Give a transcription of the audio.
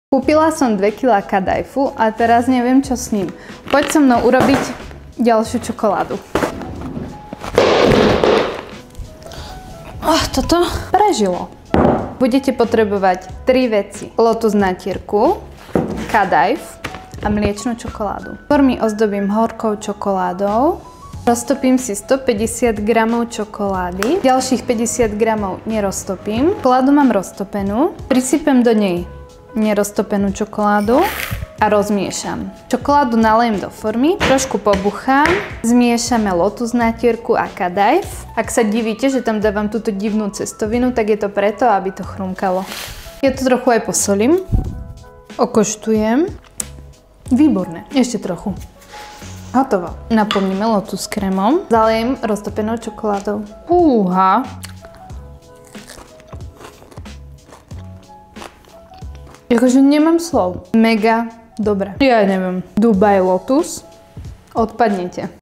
Kúpila som 2 kg kadajfu a teraz neviem, čo s ním. Poď so mnou urobiť ďalšiu čokoládu. Toto prežilo. Budete potrebovať 3 veci. Lotus natierku, kadajf a mliečnú čokoládu. Formy ozdobím horkou čokoládou. Roztopím si 150 g čokolády. Ďalších 50 g neroztopím. Čokoládu mám roztopenú. Prisypem do nej neroztopenú čokoládu a rozmiešam. Čokoládu nalejem do formy, trošku pobuchám, zmiešame lotus natierku a kadajf. Ak sa divíte, že tam dávam túto divnú cestovinu, tak je to preto, aby to chrumkalo. Ja to trochu aj posolím, okoštujem. Výborné, ešte trochu. Hotovo. Naplníme lotus krémom, zalejem roztopenou čokoládou. Fúha. Akože nemám slov. Mega dobre. Ja neviem. Dubai Lotus. Odpadnite.